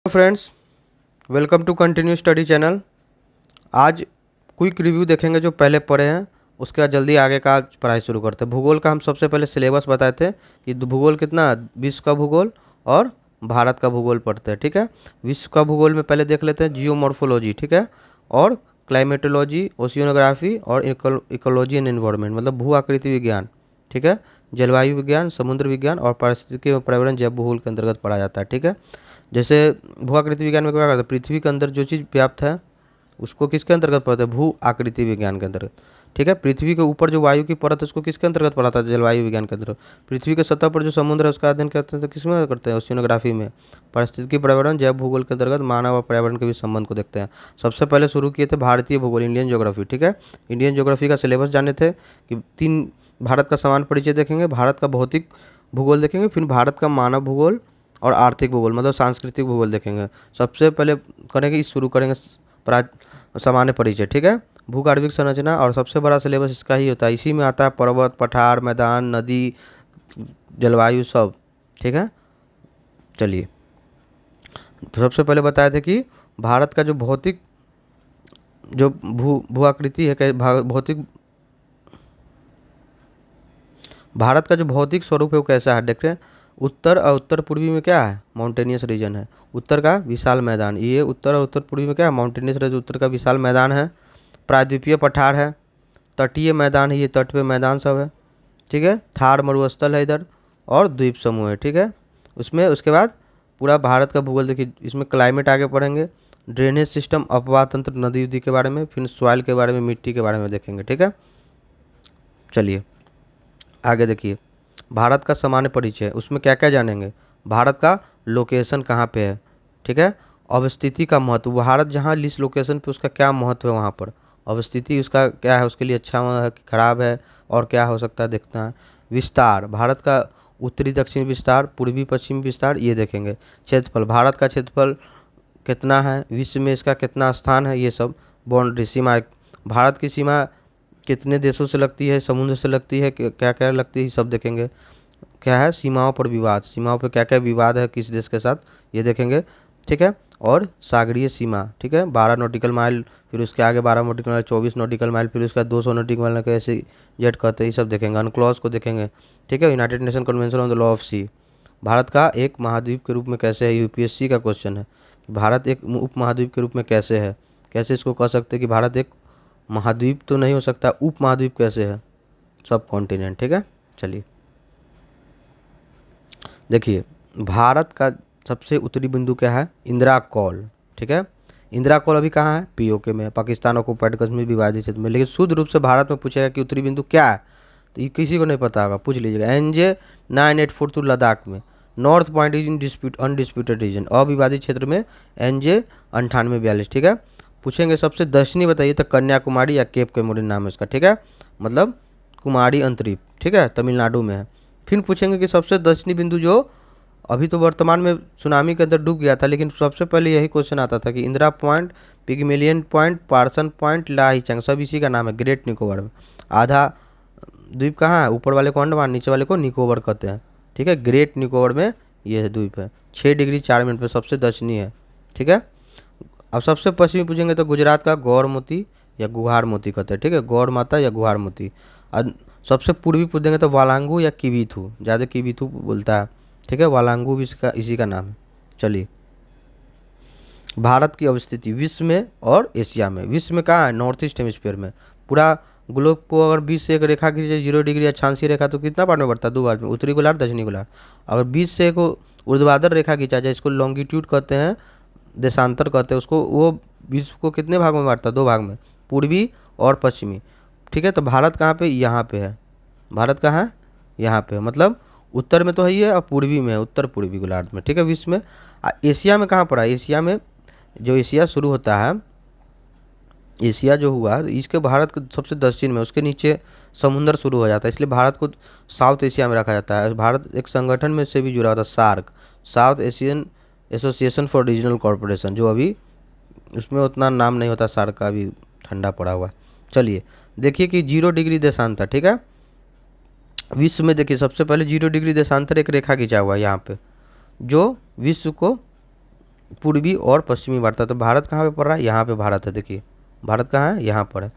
Friends, welcome to continue study channel. आज quick review देखेंगे जो पहले पढ़े हैं, उसके बाद जल्दी आगे का पढ़ाई शुरू करते हैं। भूगोल का हम सबसे पहले सिलेबस बताए थे कि भूगोल कितना, विश्व का भूगोल और भारत का भूगोल पढ़ते हैं। ठीक है, विश्व का भूगोल में पहले देख लेते हैं जियोमॉर्फोलॉजी, ठीक है, और क्लाइमेटोलॉजी, ओशियोनोग्राफी और इकोलॉजी एंड एनवायरनमेंट, मतलब भू आकृति विज्ञान, ठीक है, जलवायु विज्ञान, समुद्र विज्ञान और पारिस्थितिकी एवं पर्यावरण जैव भूगोल के अंतर्गत पढ़ा जाता है। ठीक है, जैसे भू आकृति विज्ञान में क्या करते हैं, पृथ्वी के अंदर जो चीज़ व्याप्त है उसको किसके अंतर्गत पढ़ते हैं, भू आकृति विज्ञान के अंतर्गत। ठीक है, पृथ्वी के ऊपर जो वायु की परत है उसको किसके अंतर्गत पढ़ाता है, जलवायु विज्ञान के अंतर्गत। पृथ्वी के सतह पर जो समुद्र है उसका अध्ययन करते हैं तो किसमें करते हैं, ओशियोनोग्राफी में। पारिस्थितिकी पर्यावरण जैव भूगोल के अंतर्गत मानव और पर्यावरण के बीच संबंध को देखते हैं। सबसे पहले शुरू किए थे भारतीय भूगोल, इंडियन ज्योग्राफी। ठीक है, इंडियन ज्योग्राफी का सिलेबस जाने थे कि 3 भारत का समान परिचय देखेंगे, भारत का भौतिक भूगोल देखेंगे, फिर भारत का मानव भूगोल और आर्थिक भूगोल मतलब सांस्कृतिक भूगोल देखेंगे। सबसे पहले करेंगे, शुरू करेंगे सामान्य परिचय। ठीक है, भूगर्भिक संरचना, और सबसे बड़ा सिलेबस इसका ही होता है। इसी में आता है पर्वत, पठार, मैदान, नदी, जलवायु सब। ठीक है, चलिए सबसे पहले बताए थे कि भारत का जो भौतिक जो भू आकृति है, भौतिक भारत का जो भौतिक स्वरूप है वो कैसा है। देखते हैं, उत्तर और उत्तर पूर्वी में क्या है, माउंटेनियस रीजन है। उत्तर का विशाल मैदान, ये उत्तर और उत्तर पूर्वी में क्या है, माउंटेनियस रीजन, उत्तर का विशाल मैदान है। प्रायद्वीपीय पठार है, तटीय मैदान है, ये तट पे मैदान सब है। ठीक है, थार मरुस्थल है इधर, और द्वीप समूह है। ठीक है, उसमें उसके बाद पूरा भारत का भूगोल देखिए, इसमें क्लाइमेट आगे पढ़ेंगे, ड्रेनेज सिस्टम, अपवाह तंत्र, नदी उदी के बारे में, फिर सॉइल के बारे में, मिट्टी के बारे में देखेंगे। ठीक है, चलिए आगे देखिए, भारत का सामान्य परिचय, उसमें क्या क्या जानेंगे। भारत का लोकेशन कहाँ पे है, ठीक है, अवस्थिति का महत्व, भारत जहाँ जिस लोकेशन पे उसका क्या महत्व है, वहाँ पर अवस्थिति उसका क्या है, उसके लिए अच्छा है कि खराब है, और क्या हो सकता है देखना है। विस्तार, भारत का उत्तरी दक्षिण विस्तार, पूर्वी पश्चिम विस्तार, ये देखेंगे। क्षेत्रफल, भारत का क्षेत्रफल कितना है, विश्व में इसका कितना स्थान है, ये सब। बाउंड्री, सीमा, भारत की सीमा कितने देशों से लगती है, समुद्र से लगती है, क्या क्या लगती है, सब देखेंगे। क्या है, सीमाओं पर विवाद, सीमाओं पर क्या क्या विवाद है किस देश के साथ, ये देखेंगे। ठीक है, और सागरीय सीमा, ठीक है, 12 नॉटिकल माइल, फिर उसके आगे 12 नॉटिकल माइल, 24 नॉटिकल माइल, फिर उसके बाद 200 नॉटिकल माइल कैसे जेट कहते हैं, ये सब देखेंगे। अनक्लॉज को देखेंगे। ठीक है, United Nation Convention on the law of sea, Bharat का एक महाद्वीप के रूप में कैसे है, यूपीएससी का क्वेश्चन है, भारत एक उप महाद्वीप के रूप में कैसे है, कैसे इसको कह सकते हैं कि भारत एक महाद्वीप तो नहीं हो सकता, उप महाद्वीप कैसे है, सब कॉन्टिनेंट। ठीक है, चलिए देखिए, भारत का सबसे उत्तरी बिंदु क्या है, इंदिरा कौल। ठीक है, इंदिरा कौल अभी कहाँ है, पीओके में, पाकिस्तान ऑक्युपाइड कश्मीर विवादित क्षेत्र में। लेकिन शुद्ध रूप से भारत में पूछेगा कि उत्तरी बिंदु क्या है, तो ये किसी को नहीं पता होगा, पूछ लीजिएगा। NJ 984 लद्दाख में, north point is in dispute undisputed region, अविवादित क्षेत्र में NJ 9842। ठीक है, पूछेंगे सबसे दक्षिणी बताइए, तो कन्याकुमारी या केप कैमोरिन नाम है इसका। ठीक है, मतलब कुमारी अंतरीप, ठीक है, तमिलनाडु में है। फिर पूछेंगे कि सबसे दक्षिणी बिंदु जो अभी तो वर्तमान में सुनामी के अंदर डूब गया था, लेकिन सबसे पहले यही क्वेश्चन आता था कि Indira point, Pygmalion point, Parson point, Lahiching, सब इसी का नाम है, ग्रेट निकोबार में। आधा द्वीप कहाँ है, ऊपर वाले को अंडमान, नीचे वाले को निकोबार कहते हैं। ठीक है, ग्रेट निकोबार में ये द्वीप है, 6 डिग्री 4 मिनट पर सबसे दक्षिणी है। ठीक है, अब सबसे पश्चिमी पूछेंगे तो गुजरात का गौर मोती या गुहार मोती कहते हैं। ठीक है, गौर माता या गुहार मोती। और सबसे पूर्वी पूछेंगे तो वालांगू या किवीथू, ज़्यादा किवीथू बोलता है। ठीक है, वालांगू भी इसका इसी का नाम है। चलिए, भारत की अवस्थिति विश्व में और एशिया में, विश्व में कहाँ है, नॉर्थ ईस्ट हेमिस्फीयर में। पूरा ग्लोब को अगर बीच से एक रेखा खींचे 0 डिग्री अक्षांशीय रेखा, तो कितना पार्ट में बढ़ता है, 2 भाग में, उत्तरी गोलार्ध दक्षिणी गोलार्ध। अगर बीच से एक ऊर्ध्वाधर रेखा खींचा जाए, इसको लॉन्गिट्यूड कहते हैं, देशांतर कहते हैं उसको, वो विश्व को कितने भाग में बांटता है, 2 भाग में, पूर्वी और पश्चिमी। ठीक है, तो भारत कहाँ पे, यहाँ पे है, भारत कहाँ है, यहाँ पे, मतलब उत्तर में तो है ही है, और पूर्वी में है, उत्तर पूर्वी गोलार्ध में। ठीक है, विश्व में। एशिया में कहाँ पड़ा, एशिया में जो एशिया शुरू होता है, एशिया जो हुआ इसके भारत के सबसे दक्षिण में, उसके नीचे समुंदर शुरू हो जाता है, इसलिए भारत को साउथ एशिया में रखा जाता है। भारत एक संगठन में से भी जुड़ा होता है, SAARC, South Asian Association for Regional corporation, जो अभी उसमें उतना नाम नहीं होता सार्क का, अभी ठंडा पड़ा हुआ। चलिए देखिए कि 0 डिग्री देशांतर। ठीक है, विश्व में देखिए सबसे पहले 0 डिग्री देशांतर एक रेखा खींचा हुआ है यहाँ पे, जो विश्व को पूर्वी और पश्चिमी भारत है। तो भारत कहाँ पे पड़ रहा है, यहाँ पे भारत है, देखिए भारत कहाँ है, यहाँ पर है,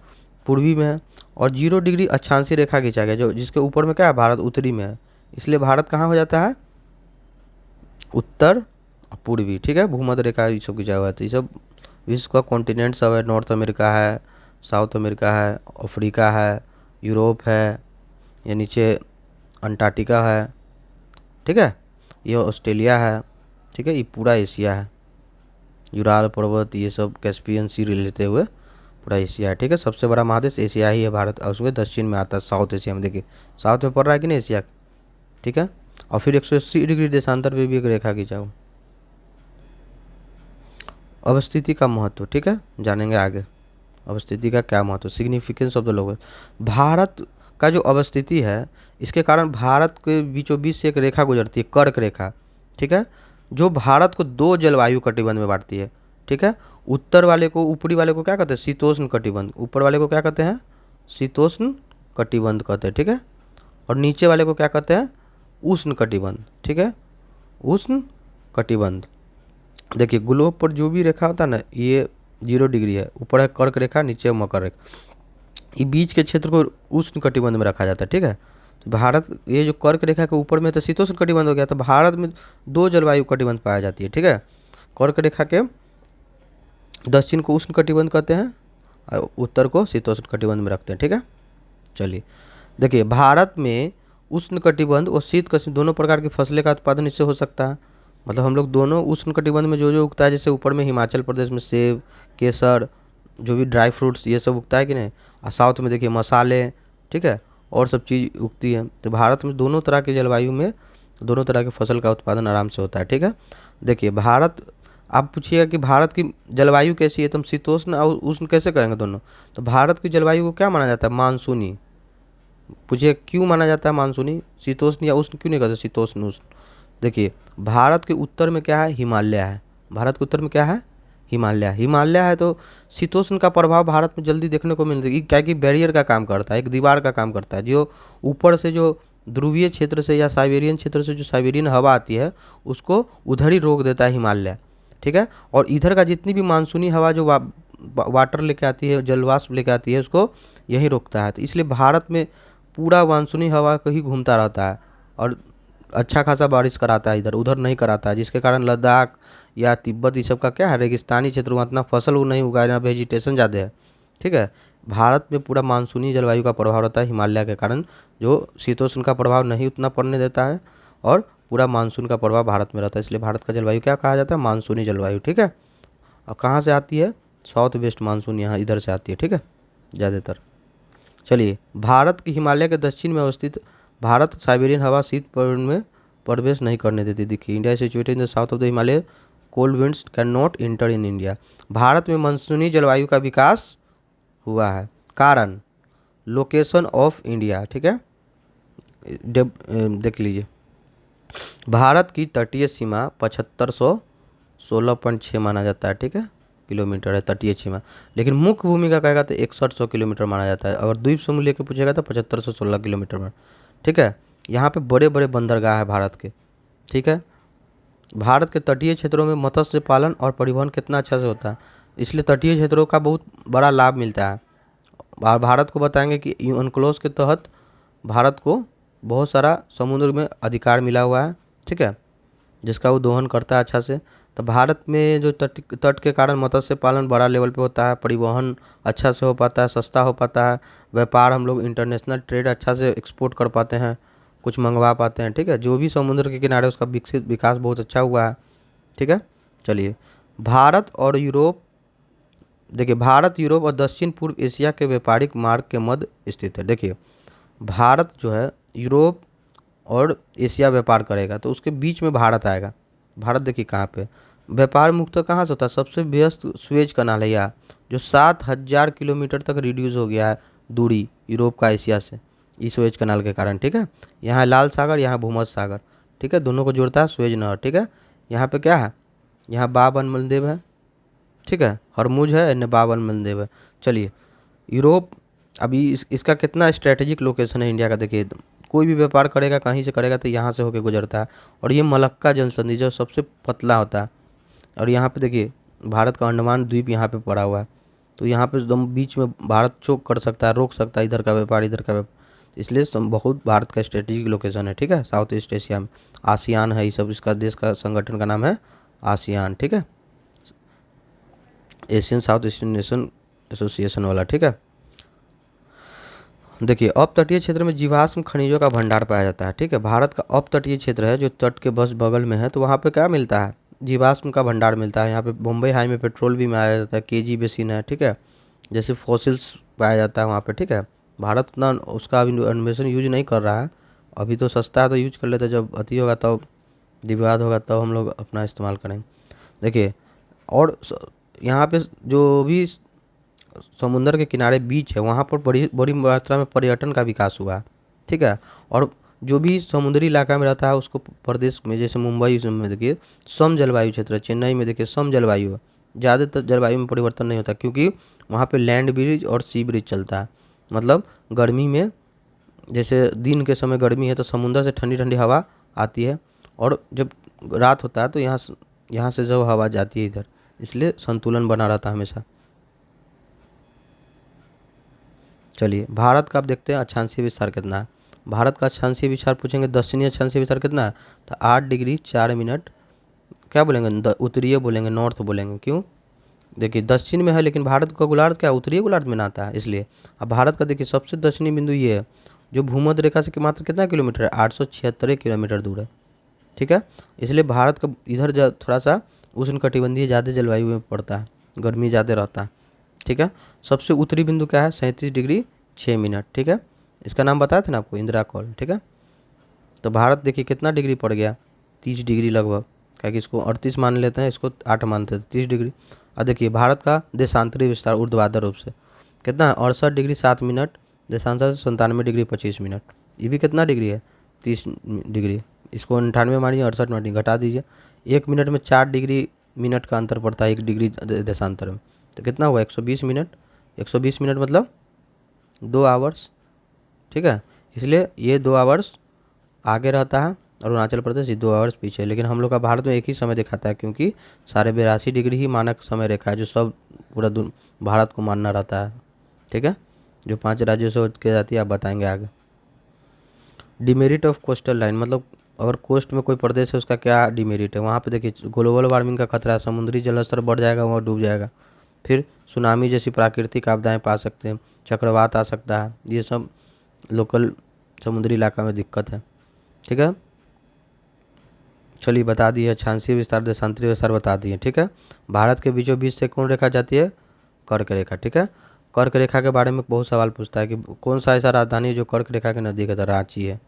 पूर्वी में है। और 0 डिग्री अक्षांशीय रेखा खींचा गया जो जिसके ऊपर में क्या है, भारत उत्तरी में है, इसलिए भारत कहाँ हो जाता है, उत्तर पूर्वी, ठीक है। भूमध्य रेखा ये सब खींचा हुआ है। तो ये सब विश्व का कॉन्टिनेंट सब है, नॉर्थ अमेरिका है, साउथ अमेरिका है, अफ्रीका है, यूरोप है, ये नीचे अंटार्कटिका है, ठीक है, ये ऑस्ट्रेलिया है, ठीक है, ये पूरा एशिया है, यूराल पर्वत ये सब कैस्पियन सी लेते हुए पूरा एशिया है, ठीक है। सबसे बड़ा महादेश एशिया ही है भारत, और उसमें दक्षिण में आता है साउथ एशिया में, देखिए साउथ में पड़ रहा है कि नहीं एशिया, ठीक है। और फिर 180 डिग्री देशांतर पे भी एक रेखा खींचा। अवस्थिति का महत्व, ठीक है, जानेंगे आगे अवस्थिति का क्या महत्व, सिग्निफिकेंस ऑफ द लोग। भारत का जो अवस्थिति है इसके कारण भारत के बीचों बीच से एक रेखा गुजरती है, कर्क रेखा, ठीक है, जो भारत को 2 जलवायु कटिबंध में बांटती है, ठीक है। उत्तर वाले को, ऊपरी वाले को क्या कहते हैं, शीतोष्ण कटिबंध, ऊपर वाले को क्या कहते हैं, शीतोष्ण कटिबंध कहते हैं, ठीक है। और नीचे वाले को क्या कहते हैं, उष्ण कटिबंध, ठीक है, उष्ण कटिबंध। देखिए ग्लोब पर जो भी रेखा होता है ना, ये 0 डिग्री है, ऊपर है कर्क रेखा, नीचे है मकर रेखा, ये बीच के क्षेत्र को उष्ण कटिबंध में रखा जाता है, ठीक है। तो भारत, ये जो कर्क रेखा के ऊपर में तो शीतोष्ण कटिबंध हो गया, तो भारत में 2 जलवायु कटिबंध पाया जाती है, ठीक है। कर्क रेखा के दक्षिण को उष्ण कटिबंध कहते हैं और उत्तर को शीतोष्ण कटिबंध में रखते हैं, ठीक है। चलिए देखिए, भारत में उष्ण कटिबंध और शीत कटिबंध दोनों प्रकार की फसलें का उत्पादन इससे हो सकता है। मतलब हम लोग दोनों उष्ण कटिबंध में जो जो उगता है, जैसे ऊपर में हिमाचल प्रदेश में सेब, केसर, जो भी ड्राई फ्रूट्स ये सब उगता है कि नहीं, और साउथ में देखिए मसाले, ठीक है, और सब चीज़ उगती है। तो भारत में दोनों तरह की जलवायु में दोनों तरह की फसल का उत्पादन आराम से होता है, ठीक है। देखिए भारत, आप पूछिएगा कि भारत की जलवायु कैसी है, तो हम शीतोष्ण और उष्ण कैसे कहेंगे दोनों। तो भारत की जलवायु को क्या माना जाता है, मानसूनी। पूछिए क्यों माना जाता है मानसूनी, शीतोष्ण या उष्ण क्यों नहीं कहते, शीतोष्ण उष्ण। देखिए भारत के उत्तर में क्या है, हिमालय है, भारत के उत्तर में क्या है, हिमालय, हिमालय है, तो शीतोष्ण का प्रभाव भारत में जल्दी देखने को मिलेगी, क्या कि बैरियर का काम करता है, एक दीवार का काम करता है, जो ऊपर से जो ध्रुवीय क्षेत्र से या साइबेरियन क्षेत्र से जो साइबेरियन हवा आती है उसको उधर ही रोक देता है हिमालय, ठीक है। और इधर का जितनी भी मानसूनी हवा जो वाटर लेके आती है, जलवाष्प लेके आती है, उसको यही रोकता है। तो इसलिए भारत में पूरा मानसूनी हवा कहीं घूमता रहता है और अच्छा खासा बारिश कराता है, इधर उधर नहीं कराता है, जिसके कारण लद्दाख या तिब्बत ये सब का क्या है, रेगिस्तानी क्षेत्र में इतना फसल वो नहीं उगाया, ना वेजिटेशन ज़्यादा है, ठीक है। भारत में पूरा मानसूनी जलवायु का प्रभाव रहता है हिमालय के कारण, जो शीतोष्ण का प्रभाव नहीं उतना पड़ने देता है, और पूरा मानसून का प्रभाव भारत में रहता है, इसलिए भारत का जलवायु क्या कहा जाता है, मानसूनी जलवायु, ठीक है। और कहाँ से आती है, साउथ वेस्ट मानसून यहाँ इधर से आती है, ठीक है, ज़्यादातर। चलिए भारत की हिमालय के दक्षिण में अवस्थित भारत साइबेरियन हवा शीत पर्वत में प्रवेश नहीं करने देती। देखिए India situated in the south of the Himalaya, cold winds can not inter in India. Bharat में मानसूनी जलवायु का विकास हुआ है, कारण लोकेशन ऑफ इंडिया, ठीक है। देख लीजिए, भारत की तटीय सीमा 7516.6 माना जाता है, ठीक है, किलोमीटर है तटीय सीमा, लेकिन मुख्य भूमि का कहेगा तो 6100 किलोमीटर माना जाता है। अगर द्वीप समूह लेके पूछेगा तो 7516 किलोमीटर में, ठीक है। यहाँ पे बड़े बड़े बंदरगाह है भारत के, ठीक है। भारत के तटीय क्षेत्रों में मत्स्य पालन और परिवहन कितना अच्छा से होता है, इसलिए तटीय क्षेत्रों का बहुत बड़ा लाभ मिलता है। और भारत को बताएंगे कि यूनक्लोज के तहत भारत को बहुत सारा समुद्र में अधिकार मिला हुआ है, ठीक है, जिसका वो दोहन करता है अच्छा से। तो भारत में जो तट के कारण मत्स्य पालन बड़ा लेवल पे होता है, परिवहन अच्छा से हो पाता है, सस्ता हो पाता है, व्यापार हम लोग इंटरनेशनल ट्रेड अच्छा से एक्सपोर्ट कर पाते हैं, कुछ मंगवा पाते हैं, ठीक है। जो भी समुद्र के किनारे उसका विकास बहुत अच्छा हुआ है, ठीक है। चलिए भारत और यूरोप, देखिए भारत यूरोप और दक्षिण पूर्व एशिया के व्यापारिक मार्ग के मध्य स्थित है। देखिए भारत जो है यूरोप और एशिया व्यापार करेगा तो उसके बीच में भारत आएगा। भारत देखिए कहाँ पे व्यापार मुक्त कहाँ से होता है, सबसे व्यस्त स्वेज कनाल है यहाँ, जो 7000 किलोमीटर तक रिड्यूस हो गया है दूरी यूरोप का एशिया से, इस स्वेज कनाल के कारण, ठीक है। यहाँ लाल सागर, यहाँ भूमध्य सागर, ठीक है, दोनों को जोड़ता है स्वेज नहर, ठीक है। यहाँ पे क्या है, यहाँ बाब अल मंदेब है, ठीक है, हरमुज है, इन्हें बाब अल मंदेब है। चलिए यूरोप, अभी इसका कितना स्ट्रेटेजिक लोकेशन है इंडिया का, देखिए कोई भी व्यापार करेगा कहीं से करेगा तो यहाँ से होके गुजरता है। और ये मलक्का जलसंधि जो सबसे पतला होता है, और यहाँ पे देखिए भारत का अंडमान द्वीप यहाँ पे पड़ा हुआ है, तो यहाँ पे एकदम बीच में भारत चोक कर सकता है, रोक सकता है इधर का व्यापार इधर का व्यापार, इसलिए बहुत भारत का स्ट्रेटेजिक लोकेशन है, ठीक है, साउथ ईस्ट एशिया में। आसियान है ये सब, इसका देश का संगठन का नाम है आसियान, ठीक है, Asian south eastern nation association वाला, ठीक है। देखिए अपतटीय क्षेत्र में जीवाश्म खनिजों का भंडार पाया जाता है, ठीक है। भारत का अपतटीय क्षेत्र है जो तट के बस बगल में है, तो वहाँ पे क्या मिलता है, जीवाश्म का भंडार मिलता है। यहाँ पे बम्बई हाई में पेट्रोल भी पाया जाता है, केजी बेसिन है, ठीक है, जैसे फॉसिल्स पाया जाता है वहाँ पे, ठीक है। भारत उतना उसका अभी अन्वेषण यूज नहीं कर रहा है, अभी तो सस्ता है तो यूज कर लेते हैं, जब अति होगा तब विवाद होगा तब हम लोग अपना इस्तेमाल करेंगे। देखिए और यहाँ पे जो भी समुंदर के किनारे बीच है वहाँ पर बड़ी बड़ी मात्रा में पर्यटन का विकास हुआ है, ठीक है। और जो भी समुद्री इलाका में रहता है उसको प्रदेश में, जैसे मुंबई में देखिए सम जलवायु क्षेत्र है, चेन्नई में देखिए सम जलवायु है, ज़्यादातर जलवायु में परिवर्तन नहीं होता क्योंकि वहाँ पे लैंड ब्रिज और सी ब्रिज चलता है। मतलब गर्मी में जैसे दिन के समय गर्मी है तो समुंदर से ठंडी ठंडी हवा आती है, और जब रात होता है तो यहाँ से जब हवा जाती है इधर, इसलिए संतुलन बना रहता है हमेशा। चलिए भारत का आप देखते हैं अक्षांशीय विस्तार कितना है। भारत का अक्षांशीय विस्तार पूछेंगे, दक्षिणी अक्षांशीय विस्तार कितना है, तो 8 डिग्री 4 मिनट, क्या बोलेंगे, उत्तरीय बोलेंगे, नॉर्थ बोलेंगे, क्यों, देखिए दक्षिण में है लेकिन भारत का गोलार्ध क्या उत्तरीय गोलार्ध में ना आता है, इसलिए। अब भारत का देखिए सबसे दक्षिणी बिंदु ये है जो भूमध्य रेखा से मात्र कितना किलोमीटर है, 876 किलोमीटर दूर है, ठीक है। इसलिए भारत का इधर थोड़ा सा उष्णकटिबंधीय ज़्यादा जलवायु में पड़ता है, गर्मी ज़्यादा रहता है, ठीक है। सबसे उत्तरी बिंदु क्या है, 37 डिग्री 6 मिनट, ठीक है। इसका नाम बताया था ना आपको, इंदिरा कॉल, ठीक है। तो भारत देखिए कितना डिग्री पड़ गया, 30 डिग्री लगभग, क्या कि इसको 38 मान लेते हैं, इसको 8 मानते हैं, 30 डिग्री। और देखिए भारत का देशांतरी विस्तार ऊर्ध्वाधर रूप से कितना है, 68 डिग्री 7 मिनट, देशांतर 97 डिग्री 25 मिनट, ये भी कितना डिग्री है, 30 डिग्री, इसको 98 मानिए, 68 मानिए, घटा दीजिए, 1 मिनट में 4 डिग्री मिनट का अंतर पड़ता है 1 डिग्री देशांतर में, तो कितना हुआ 120 मिनट, 120 मिनट मतलब 2 आवर्स, ठीक है। इसलिए ये 2 आवर्स आगे रहता है, अरुणाचल प्रदेश ये 2 आवर्स पीछे, लेकिन हम लोग का भारत में एक ही समय दिखाता है क्योंकि 82.5 डिग्री ही मानक समय रेखा है जो सब पूरा भारत को मानना रहता है, ठीक है। जो 5 राज्यों से होकर जाती है आप बताएंगे आगे। डिमेरिट ऑफ कोस्टल लाइन, मतलब अगर कोस्ट में कोई प्रदेश है उसका क्या डिमेरिट है, वहाँ पे देखिए ग्लोबल वार्मिंग का खतरा है, समुद्री जल स्तर बढ़ जाएगा, वहाँ डूब जाएगा, फिर सुनामी जैसी प्राकृतिक आपदाएं पा सकते हैं, चक्रवात आ सकता है, ये सब लोकल समुद्री इलाका में दिक्कत है, ठीक है। चलिए बता दिए अक्षांशीय विस्तार देशांतरीय विस्तार बता दिए, ठीक है। भारत के बीचों बीच से कौन रेखा जाती है, कर्क रेखा, ठीक है। कर्क रेखा के बारे में बहुत सवाल पूछता है कि कौन सा ऐसा राजधानी है जो कर्क रेखा के नज़दीक है, तो रांची है।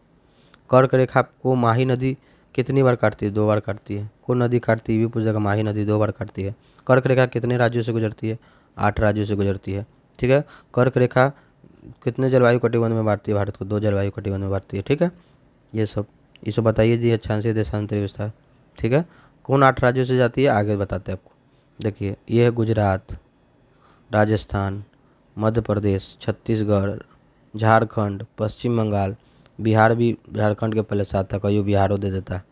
कर्क रेखा को माही नदी कितनी बार काटती है, 2 बार काटती है। कौन नदी काटती है, ये भी पूछेगा, माही नदी 2 बार काटती है। कर्क रेखा कितने राज्यों से गुजरती है, 8 राज्यों से गुजरती है, ठीक है। कर्क रेखा कितने जलवायु कटिबंध में बांटती है भारत को, 2 जलवायु कटिबंध में बांटती है, ठीक है। ये सब बताइए दी अक्षांशीय देशांतरीय विस्तार, ठीक है। कौन 8 राज्यों से जाती है आगे बताते हैं आपको। देखिए ये है गुजरात, राजस्थान, मध्य प्रदेश, छत्तीसगढ़, झारखंड, पश्चिम बंगाल, बिहार भी झारखंड के पहले साथ था, कहीं बिहारों दे देता है,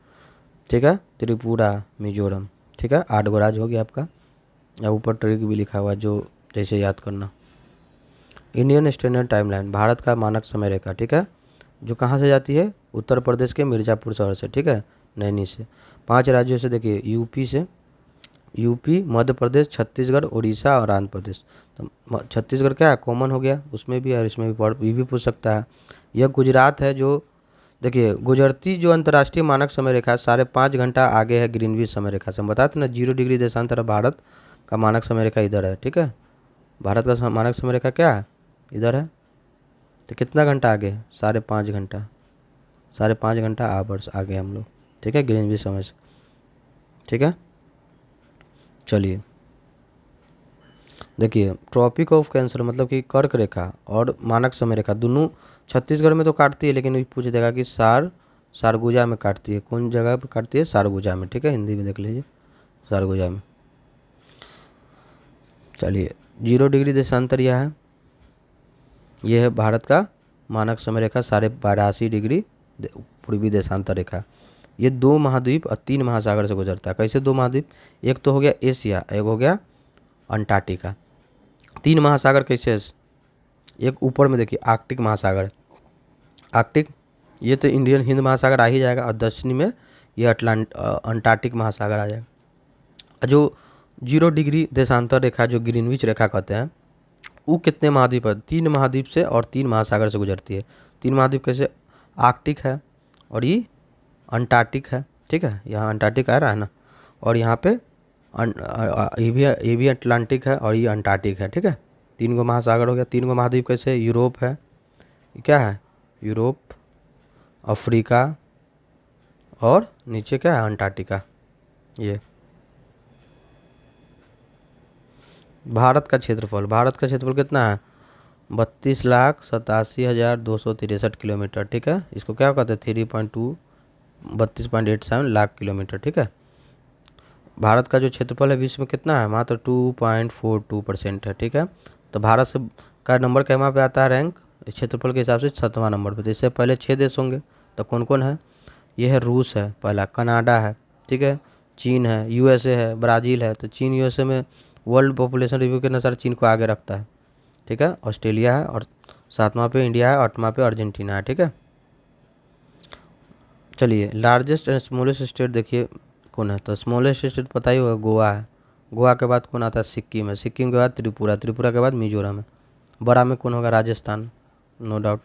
ठीक है, त्रिपुरा, मिजोरम, ठीक है। 8 गो राज्य हो गया आपका। या ऊपर ट्रिक भी लिखा हुआ जो जैसे याद करना। इंडियन स्टैंडर्ड टाइमलाइन, भारत का मानक समय रेखा, ठीक है, जो कहाँ से जाती है, उत्तर प्रदेश के मिर्ज़ापुर शहर से, ठीक है, नैनी से। 5 राज्यों से, देखिए यूपी से, यूपी, मध्य प्रदेश, छत्तीसगढ़, उड़ीसा और आंध्र प्रदेश। तो छत्तीसगढ़ क्या है, कॉमन हो गया, उसमें भी और इसमें भी, ये भी पूछ सकता है। यह गुजरात है जो देखिए गुजरती जो अंतर्राष्ट्रीय मानक समय रेखा है 5.5 घंटा आगे है ग्रीनविच समय रेखा से। हम बताते ना 0 डिग्री देशांतर, भारत का मानक समय रेखा इधर है, ठीक है। भारत का मानक समय रेखा क्या है, इधर है, तो कितना घंटा आगे है, 5.5 घंटा, 5.5 घंटा आवर्स आगे हम लोग, ठीक है, ग्रीनविच समय से, ठीक है। चलिए देखिए ट्रॉपिक ऑफ कैंसर मतलब कि कर्क रेखा और मानक समय रेखा दोनों छत्तीसगढ़ में तो काटती है, लेकिन पूछ देगा कि सारगुजा में काटती है, कौन जगह पे काटती है, सारगुजा में, ठीक है, हिंदी में देख लीजिए, सारगुजा में। चलिए 0 डिग्री देशांतर यह है, यह है भारत का मानक समय रेखा, 82.5 डिग्री पूर्वी देशांतर रेखा। ये 2 महाद्वीप और 3 महासागर से गुजरता है। कैसे 2 महाद्वीप? एक तो हो गया एशिया, एक हो गया अंटार्कटिका। 3 महासागर कैसे है? एक ऊपर में देखिए आर्कटिक महासागर, आर्कटिक ये तो इंडियन हिंद महासागर आ ही जाएगा, और दक्षिणी में ये अंटार्कटिक महासागर आ जाएगा। जो 0 डिग्री देशांतर रेखा, जो ग्रीनविच रेखा कहते हैं, वो कितने महाद्वीप है? 3 महाद्वीप से और 3 महासागर से गुजरती है। 3 महाद्वीप कैसे? आर्कटिक है और ये अंटार्कटिक है, ठीक है, यहाँ अंटार्कटिक आ रहा है ना, और यहाँ पे ये भी अटलांटिक है और ये अंटार्कटिक है, ठीक है। 3 गो महासागर हो गया। 3 गो महाद्वीप कैसे? यूरोप है, ये क्या है? यूरोप, अफ्रीका और नीचे क्या है? अंटार्कटिका। ये भारत का क्षेत्रफल, भारत का क्षेत्रफल कितना है? 32,87,263 किलोमीटर, ठीक है। इसको क्या कहते हैं? 32.87 लाख किलोमीटर, ठीक है। भारत का जो क्षेत्रफल है विश्व में कितना है? मात्र 2.42% है, ठीक है। तो भारत से का नंबर कैमा पे आता है रैंक क्षेत्रफल के हिसाब से? 7वां नंबर पे। तो इससे पहले 6 देश होंगे, तो कौन कौन है? ये है रूस है पहला, कनाडा है, ठीक है, चीन है, यूएसए है, ब्राज़ील है। तो चीन यूएसए में वर्ल्ड पॉपुलेशन रिव्यू के अनुसार चीन को आगे रखता है, ठीक है। ऑस्ट्रेलिया है, और 7वां पे इंडिया है, 8वां पे अर्जेंटीना है, ठीक है। चलिए लार्जेस्ट एंड स्मॉलेस्ट स्टेट देखिए कौन है? तो स्मॉलेस्ट स्टेट पता ही होगा, गोवा है। गोवा के बाद कौन आता है? सिक्किम है। सिक्किम के बाद त्रिपुरा, त्रिपुरा के बाद मिजोरम है। बड़ा में कौन होगा? राजस्थान, नो डाउट,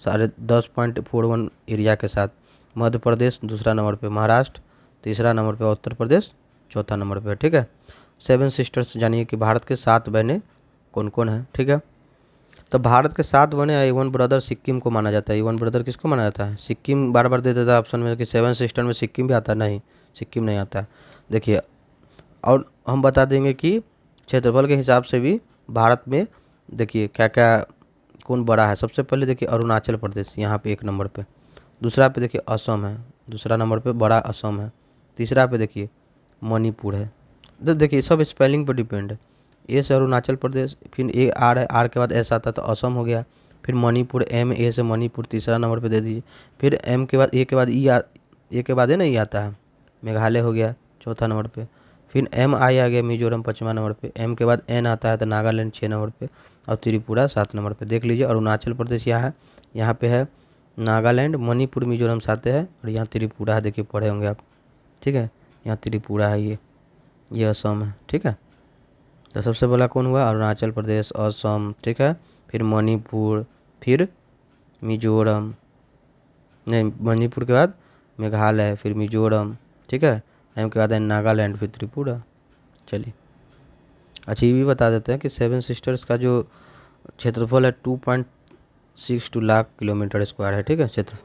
10.41 एरिया के साथ। मध्य प्रदेश दूसरा नंबर पे, महाराष्ट्र तीसरा नंबर पे, उत्तर प्रदेश चौथा नंबर पे, ठीक है। 7 सिस्टर्स जानिए कि भारत के 7 बहनें कौन कौन है, ठीक है। तो भारत के 7 बहनें, एवन ब्रदर सिक्किम को माना जाता है। एवन ब्रदर किसको माना जाता है? सिक्किम बार बार दे देता है ऑप्शन में कि 7 सिस्टर में सिक्किम भी आता है, नहीं, सिक्किम नहीं आता है। देखिए, और हम बता देंगे कि क्षेत्रफल के हिसाब से भी भारत में देखिए क्या क्या कौन बड़ा है। सबसे पहले देखिए अरुणाचल प्रदेश यहाँ पे 1 नंबर पे, दूसरा पे देखिए असम है, दूसरा नंबर पे बड़ा असम है, तीसरा पे देखिए मणिपुर है। तो देखिए सब स्पेलिंग पर डिपेंड है। ए से अरुणाचल प्रदेश, फिर ए आर है, आर के बाद एस आता है तो असम हो गया, फिर मणिपुर, एम ए से मणिपुर तीसरा नंबर पे दे दीजिए, फिर एम के बाद ए के बाद ए के बाद है ना ई आता है, मेघालय हो गया चौथा नंबर पे, फिर एम आई आ गया मिजोरम 5वां नंबर पे, एम के बाद एन आता है तो नागालैंड 6 नंबर पे, और त्रिपुरा 7 नंबर पे। देख लीजिए अरुणाचल प्रदेश यहाँ पे है, नागालैंड, मणिपुर, मिजोरम 7 है, और यहाँ त्रिपुरा है, देखिए पढ़े होंगे आप, ठीक है। यहाँ त्रिपुरा है, ये असम है, ठीक है। तो सबसे पहला कौन हुआ? अरुणाचल प्रदेश, असम, ठीक है, फिर मणिपुर, फिर मिजोरम, नहीं मणिपुर के बाद मेघालय, फिर मिजोरम, ठीक है, एम के बाद है नागालैंड, फिर त्रिपुरा। चलिए अच्छा ये भी बता देते हैं कि 7 सिस्टर्स का जो क्षेत्रफल है 2.62 लाख किलोमीटर स्क्वायर है, ठीक है क्षेत्र।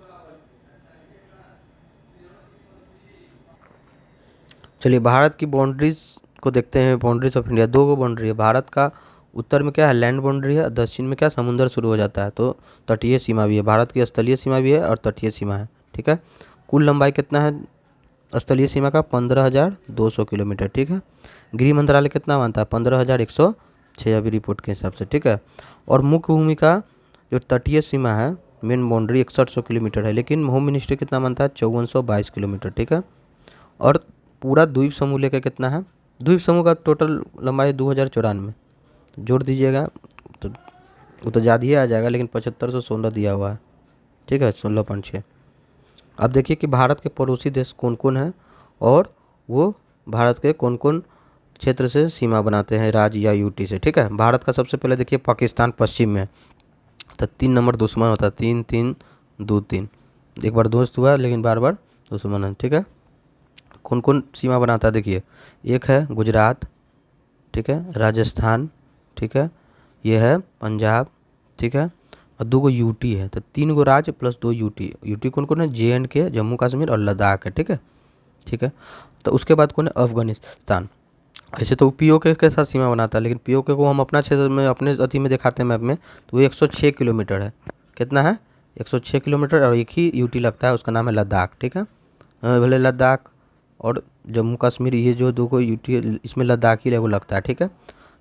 चलिए भारत की बाउंड्रीज को देखते हैं। Boundaries of India, 2 go boundary है भारत का। उत्तर में क्या है? लैंड बाउंड्री है, दक्षिण में क्या? समुद्र शुरू हो जाता है, तो तटीय सीमा भी है। भारत की स्थलीय सीमा भी है और तटीय सीमा है, ठीक है। कुल लंबाई कितना है स्थलीय सीमा का? 15,200 किलोमीटर, ठीक है। गृह मंत्रालय कितना मानता है? 15,106 अभी रिपोर्ट के हिसाब से, ठीक है। और मुख्य भूमि का जो तटीय सीमा है, मेन बाउंड्री 6100 किलोमीटर है, लेकिन होम मिनिस्ट्री कितना मानता है? 5422 किलोमीटर, ठीक है। और पूरा द्वीप समूह लेकर कितना है? द्वीप समूह का टोटल लंबाई 2094, जोड़ दीजिएगा तो वो तो ज़्यादा ही आ जाएगा, लेकिन 7516 दिया हुआ है, ठीक है, 16.6। अब देखिए कि भारत के पड़ोसी देश कौन कौन हैं और वो भारत के कौन कौन क्षेत्र से सीमा बनाते हैं, राज्य या यूटी से, ठीक है। भारत का सबसे पहले देखिए पाकिस्तान पश्चिम में, तो 3 नंबर दुश्मन होता है, 3-3-2-3, एक बार दोस्त हुआ लेकिन बार बार दुश्मन है, ठीक है। कौन कौन सीमा बनाता है देखिए, एक है गुजरात, ठीक है, राजस्थान, ठीक है, ये है पंजाब, ठीक है, और 2 गो यूटी है, तो 3 गो राज्य प्लस 2 यूटी। यूटी कौन कौन है? JNK, जम्मू कश्मीर और लद्दाख है, ठीक है, ठीक है। तो उसके बाद कौन है? अफगानिस्तान। ऐसे तो POK के साथ सीमा बनाता है, लेकिन POK को हम अपना क्षेत्र में अपने अति में दिखाते हैं मैप में, तो वो 106 किलोमीटर है। कितना है? 106 किलोमीटर, और एक ही यूटी लगता है, उसका नाम है लद्दाख, ठीक है। भले लद्दाख और जम्मू कश्मीर ये जो 2 को यूटी, इसमें लद्दाख ही लगता है, ठीक है।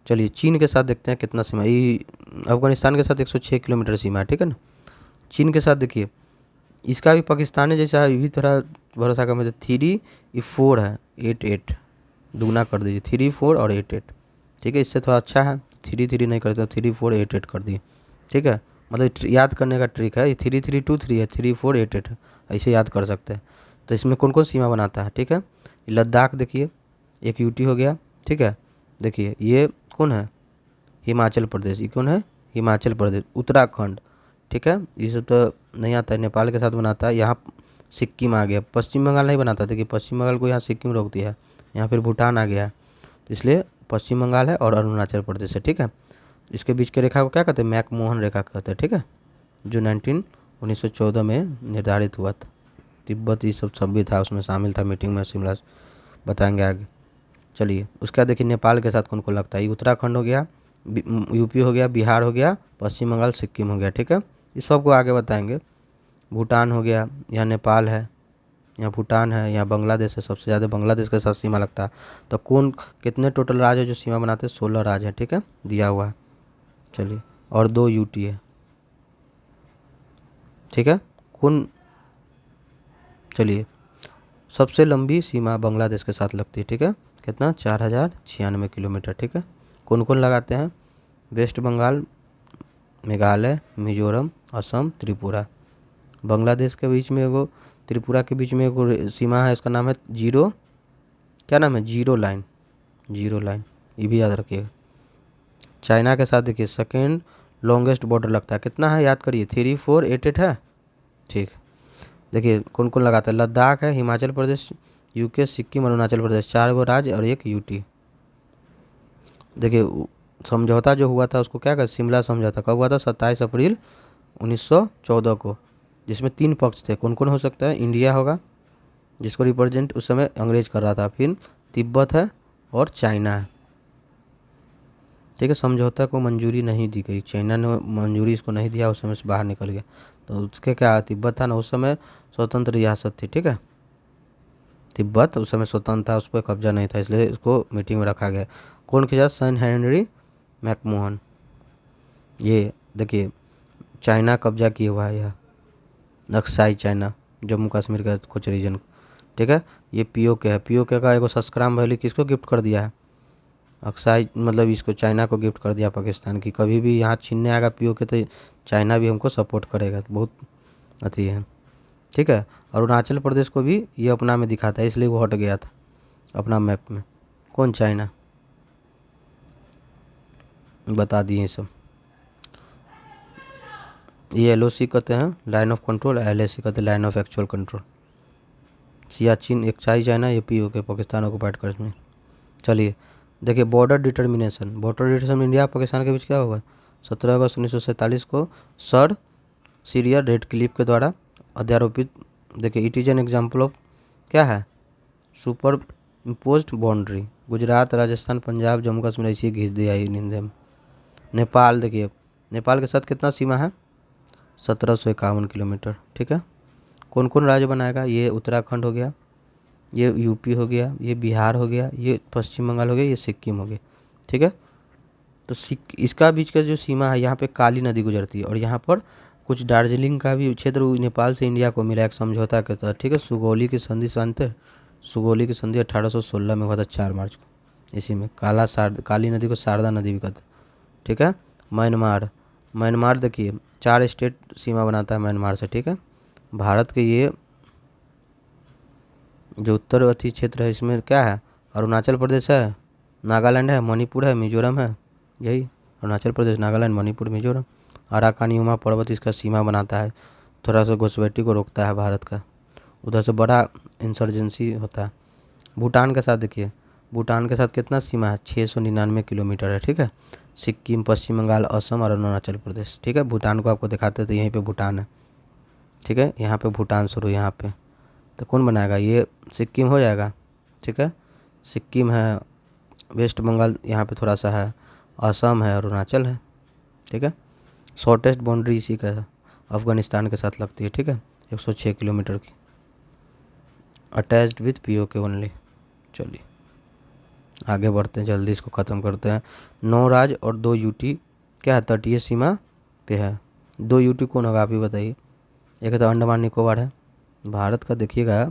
चलिए चीन के साथ देखते हैं कितना सीमा। ये अफगानिस्तान के साथ 106 किलोमीटर सीमा है, ठीक है ना। चीन के साथ देखिए इसका भी पाकिस्तान जैसा है, इसी तरह भरोसा का मतलब 3 ये 4 है, 8 8 दुगना कर दीजिए, 3 4 और 8 8। ठीक है, इससे थोड़ा अच्छा है, 3 3 नहीं करते, 3 4 8 8 कर दिए। ठीक है, मतलब याद करने का ट्रिक है, ये 3 3 2 3 है, 3 4 8 8 है, ऐसे याद कर सकते हैं। तो इसमें कौन कौन सीमा बनाता है? ठीक है, लद्दाख देखिए, एक यूटी हो गया। ठीक है, देखिए ये कौन है? हिमाचल प्रदेश। ये कौन है? हिमाचल प्रदेश। उत्तराखंड। ठीक है, ये सब तो नहीं आता है, नेपाल के साथ बनाता है। यहाँ सिक्किम आ गया। पश्चिम बंगाल नहीं बनाता, देखिए पश्चिम बंगाल को यहाँ सिक्किम रोक दिया है, यहाँ फिर भूटान आ गया है, तो इसलिए पश्चिम बंगाल है और अरुणाचल प्रदेश है। ठीक है, इसके बीच के रेखा को क्या कहते हैं? मैकमोहन रेखा कहते हैं। ठीक है, जो 1914 में निर्धारित हुआ था। तिब्बत ये सब भी था, उसमें शामिल था मीटिंग में, शिमला बताएंगे आगे। चलिए उसके बाद देखिए नेपाल के साथ कौन कौन लगता है। ये उत्तराखंड हो गया, यूपी हो गया, बिहार हो गया, पश्चिम बंगाल, सिक्किम हो गया। ठीक है, इस सबको आगे बताएंगे। भूटान हो गया, यहाँ नेपाल है, यहाँ भूटान है, यहाँ बांग्लादेश है, सबसे ज़्यादा बांग्लादेश के साथ सीमा लगता है। तो कौन कितने टोटल राज्य है जो सीमा बनाते हैं? 16 राज्य है। ठीक है, दिया हुआ है। चलिए, और 2 यूटी है। ठीक है, कौन, चलिए सबसे लंबी सीमा बांग्लादेश के साथ लगती है। ठीक है, कितना? 4096 किलोमीटर। ठीक है, कौन कौन लगाते हैं? वेस्ट बंगाल, मेघालय, मिजोरम, असम, त्रिपुरा। बांग्लादेश के बीच में एगो, त्रिपुरा के बीच में एगो सीमा है, इसका नाम है जीरो, क्या नाम है? Zero line. जीरो लाइन, ये भी याद रखिएगा। चाइना के साथ देखिए सेकेंड लॉन्गेस्ट बॉर्डर लगता है, कितना है? याद करिए, 3 4 8 8 है। ठीक, देखिए कौन कौन लगाता है? लद्दाख है, हिमाचल प्रदेश, यूके, सिक्किम, अरुणाचल प्रदेश, 4 गो राज्य और 1 यूटी। देखिए समझौता जो हुआ था उसको क्या कहते? शिमला समझौता। कब हुआ था? 27 अप्रैल 1914 को, जिसमें 3 पक्ष थे। कौन कौन हो सकता है? इंडिया होगा, जिसको रिप्रेजेंट उस समय अंग्रेज कर रहा था, फिर तिब्बत है और चाइना है। ठीक है, समझौता को मंजूरी नहीं दी गई, चाइना ने मंजूरी इसको नहीं दिया, उस समय से बाहर निकल गया। तो उसके क्या, तिब्बत था ना उस समय स्वतंत्र रियासत थी। ठीक है, तिब्बत उस समय स्वतंत्र था, उस पर कब्जा नहीं था, इसलिए इसको मीटिंग में रखा गया। कौन के साथ? Sir Henry McMahon. ये देखिए चाइना कब्जा किया हुआ है, यह नक्साई चाइना, जम्मू कश्मीर का कुछ रीजन। ठीक है, ये पीओके है, पीओके का एगो सस्क्राम वैली किसको गिफ्ट कर दिया है? अक्साई, मतलब इसको चाइना को गिफ्ट कर दिया पाकिस्तान की। कभी भी यहाँ छीनने आएगा पीओके तो चाइना भी हमको सपोर्ट करेगा, बहुत अति है। ठीक है, अरुणाचल प्रदेश को भी ये अपना में दिखाता है, इसलिए वो हट गया था अपना मैप में। कौन? चाइना। बता दिए सब। ये LOC कहते हैं, लाइन ऑफ कंट्रोल, LAC कहते हैं line of actual control. Siachen एक चाइना, ये पीओके पाकिस्तान ऑक्युपाइड कश्मीर। चलिए देखिए border determination. Border determination India Pakistan के बीच क्या हुआ? 17 अगस्त 1947 को सर सीरिया रेडक्लिफ के द्वारा अध्यारोपित। देखिए it is an example of, क्या है? Super imposed boundary. Gujarat, Rajasthan, Punjab, Jammu Kashmir ऐसी घिस दिया नींदे में। नेपाल देखिए, नेपाल के साथ कितना सीमा है? 1751 किलोमीटर। ठीक है, कौन कौन राज्य बनाएगा? ये उत्तराखंड हो गया, ये यूपी हो गया, ये बिहार हो गया, ये पश्चिम बंगाल हो गया, ये सिक्किम हो गया। ठीक है, तो इसका बीच का जो सीमा है, यहाँ पे काली नदी गुजरती है, और यहाँ पर कुछ दार्जिलिंग का भी क्षेत्र नेपाल से इंडिया को मिला एक समझौता के तहत। ठीक है, सुगौली की संधि जानते हैं? सुगौली की संधि 1816 में हुआ था, 4 मार्च को। इसी में काली नदी को शारदा नदी भी कहते हैं। ठीक है, म्यांमार। म्यांमार देखिए 4 स्टेट सीमा बनाता है म्यांमार से। ठीक है, भारत के ये जो उत्तरवर्ती क्षेत्र है, इसमें क्या है? अरुणाचल प्रदेश है, नागालैंड है, मणिपुर है, मिजोरम है। यही अरुणाचल प्रदेश, नागालैंड, मणिपुर, मिजोरम। अराकान युमा पर्वत इसका सीमा बनाता है, थोड़ा सा घुसपैठी को रोकता है भारत का, उधर से बड़ा इंसर्जेंसी होता है। भूटान के साथ देखिए, भूटान के साथ कितना सीमा है? 699 किलोमीटर है। ठीक है, सिक्किम, पश्चिम बंगाल, असम और अरुणाचल प्रदेश। ठीक है, भूटान को आपको दिखाते थे, यहीं पे भूटान है। ठीक है, यहाँ पे भूटान शुरू, यहाँ पे तो कौन बनाएगा? ये सिक्किम हो जाएगा। ठीक है, सिक्किम है, वेस्ट बंगाल यहाँ पे थोड़ा सा है, असम है, अरुणाचल है। ठीक है, शॉर्टेस्ट बाउंड्री इसी का है, अफगानिस्तान के साथ लगती है। ठीक है, 106 किलोमीटर की, अटैच्ड विथ पीओके ओनली। चलिए आगे बढ़ते हैं, जल्दी इसको ख़त्म करते हैं। 9 राज्य और 2 यूटी क्या है? तटीय सीमा पे है। 2 यूटी कौन होगा? आप ही बताइए। एक है तो अंडमान निकोबार है। भारत का देखिएगा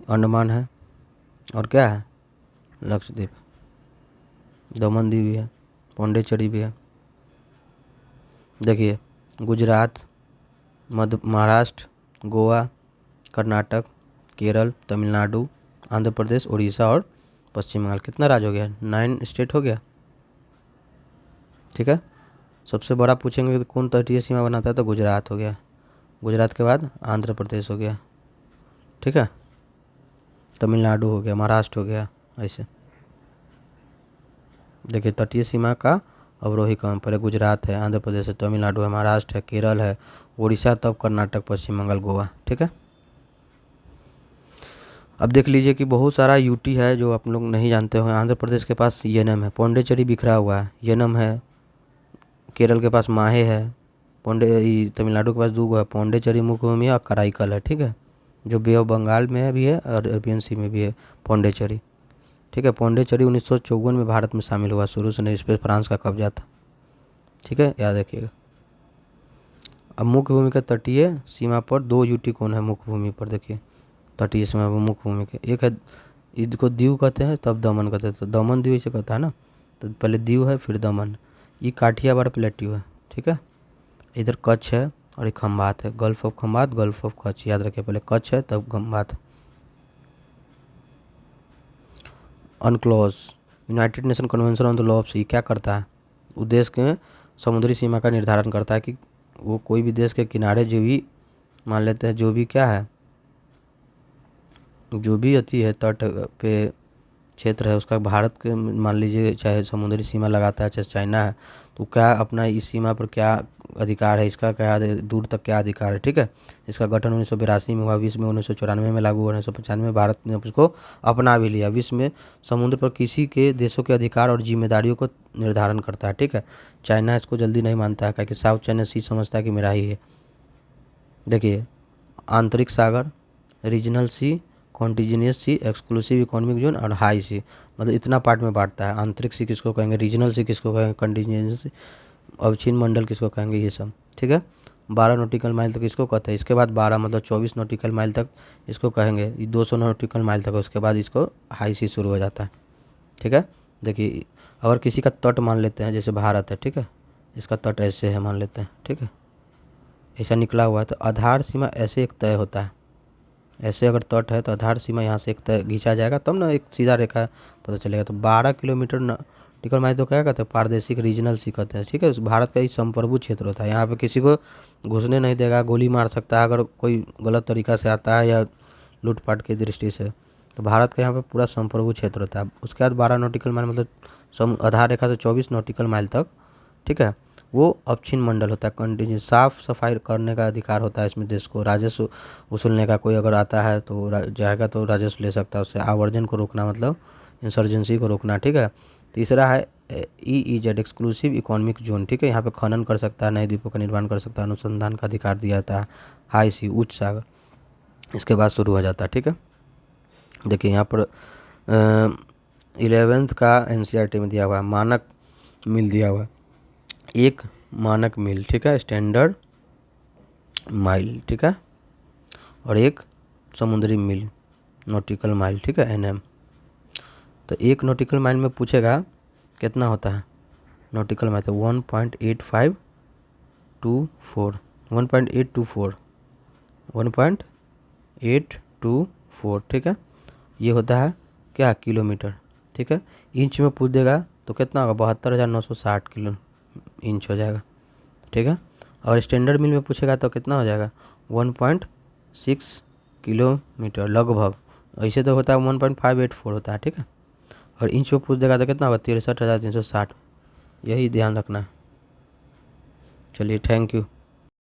अंडमान है, और क्या है, लक्षद्वीप, दमन दीव भी है, पौंडीचेरी भी है। देखिए गुजरात, मध्य महाराष्ट्र, गोवा, कर्नाटक, केरल, तमिलनाडु, आंध्र प्रदेश, उड़ीसा और पश्चिम बंगाल। कितना राज्य हो गया, 9 स्टेट हो गया। ठीक है, सबसे बड़ा पूछेंगे कि कौन तटीय सीमा बनाता है, तो गुजरात हो गया। गुजरात के बाद आंध्र प्रदेश हो गया। ठीक है, तमिलनाडु हो गया, महाराष्ट्र हो गया, ऐसे। देखिए तटीय सीमा का अवरोही क्रम, पहले गुजरात है, आंध्र प्रदेश है, तमिलनाडु है, महाराष्ट्र है, केरल है, उड़ीसा, तब कर्नाटक, पश्चिम बंगाल, गोवा। ठीक है, अब देख लीजिए कि बहुत सारा यूटी है जो आप लोग नहीं जानते हो। आंध्र प्रदेश के पास येनम है, पौंडीचेरी बिखरा हुआ है, येनम है। केरल के पास माहे है, तमिलनाडु के पास दूगो है, पौंडीचेरी मुख्य भूमि है और कराईकल है। ठीक है, जो बे ऑफ बंगाल में भी है और अरेबियन सी में भी है पौंडीचेरी। ठीक है, पौंडीचेरी 1954 में भारत में शामिल हुआ, शुरू से नहीं, इस पर फ्रांस का कब्जा था। ठीक है, याद रखिएगा। अब मुख्य भूमि के तटीय सीमा पर 2 यूटी कौन है मुख्य भूमि पर, देखिए तटीय सीमा पर मुख्य भूमि के, एक है, इसको दीव कहते हैं, तब दमन कहते हैं, तो दमन दीव इसे कहता है ना, तो पहले दीव है फिर दमन। ये काठियावाड़ प्लेट्यू है। ठीक है, इधर कच्छ है और एक खंबात है, gulf of Khambhat, gulf of Kutch, याद रखिए, पहले कच्छ है तब Khambhat. UNCLOS, United Nation Convention on the law of sea क्या करता है, उद्देश्य के समुद्री सीमा का निर्धारण करता है कि वो कोई भी देश के किनारे जो भी मान लेते हैं, जो भी क्या है, जो भी अति है तट पे क्षेत्र है उसका, भारत के मान लीजिए चाहे समुद्री सीमा लगाता है, चाहे चाइना है, तो क्या अपना इस सीमा पर क्या अधिकार है, इसका क्या दूर तक क्या अधिकार है। ठीक है, इसका गठन 1982 में हुआ, विश्व में 1994 में लागू हुआ, 1995 में भारत ने उसको अपना भी लिया। विश्व में समुद्र पर किसी के देशों के अधिकार और जिम्मेदारियों को निर्धारण करता है। ठीक है, चाइना इसको जल्दी नहीं मानता है, क्योंकि साउथ चाइना सी समझता है कि मेरा ही है। देखिए आंतरिक सागर, रीजनल सी, कॉन्टिजिनियस सी, एक्सक्लूसिव इकोनॉमिक जोन और हाई सी, मतलब इतना पार्ट में बांटता है। आंतरिक सी किसको कहेंगे, रीजनल सी किसको कहेंगे, कॉन्टिजिनियस सी, अवक्षीण मंडल किसको कहेंगे, ये सब। ठीक है, 12 नॉटिकल माइल तक इसको कहते हैं, इसके बाद 12 मतलब 24 नॉटिकल माइल तक इसको कहेंगे, 200 नॉटिकल माइल तक, उसके बाद इसको हाई सी शुरू हो जाता है। ठीक है, देखिए अगर किसी का तट मान लेते हैं, जैसे भारत है, ठीक है, इसका तट ऐसे है मान लेते हैं, ठीक है, ऐसा निकला हुआ है, तो आधार सीमा ऐसे एक तय होता है। ऐसे अगर तट है तो आधार सीमा यहाँ से एक तय खींचा जाएगा, तब ना एक सीधा रेखा पता चलेगा। तो 12 किलोमीटर नॉटिकल माइल तो क्या कहते हैं, पारदेशिक रीजनल सी कहते हैं। ठीक है, भारत का ही संप्रभु क्षेत्र होता है, यहाँ पे किसी को घुसने नहीं देगा, गोली मार सकता है अगर कोई गलत तरीका से आता है या लूटपाट की दृष्टि से। तो भारत का यहाँ पे पूरा संप्रभु क्षेत्र होता है। उसके बाद 12 नॉटिकल माइल मतलब आधार रेखा से 24 नॉटिकल माइल तक, ठीक है, वो अवक्षीण मंडल होता है। कंटिन्यू साफ सफाई करने का अधिकार होता है इसमें, देश को राजस्व वसूलने का, कोई अगर आता है तो जाएगा तो राजस्व ले सकता है उससे, आवर्जन को रोकना मतलब इंसर्जेंसी को रोकना। ठीक है, तीसरा है EEZ, एक्सक्लूसिव इकोनॉमिक जोन। ठीक है, यहाँ पे खनन कर सकता है, नए द्वीपों का निर्माण कर सकता है, अनुसंधान का अधिकार दिया जाता है। हाई सी, उच्च सागर, इसके बाद शुरू हो जाता है। ठीक है, देखिए यहाँ पर 11th का NCERT में दिया हुआ है, मानक मिल दिया हुआ है, एक मानक मील, ठीक है, स्टैंडर्ड माइल, ठीक है, और एक समुद्री मील, नॉटिकल माइल, ठीक है, NM। तो एक नॉटिकल माइल में पूछेगा कितना होता है नॉटिकल माइल, तो 1.8524, 1.824, ठीक है, ये होता है क्या, किलोमीटर। ठीक है, इंच में पूछ देगा तो कितना होगा, 72,960 किलो इंच हो जाएगा। ठीक है, और स्टैंडर्ड मिल में पूछेगा तो कितना हो जाएगा, 1.6 किलोमीटर लगभग। ऐसे तो होता है 1.584 होता है। ठीक है, और इंच में पूछ देगा तो कितना होगा, 63,360। यही ध्यान रखना है। चलिए, थैंक यू।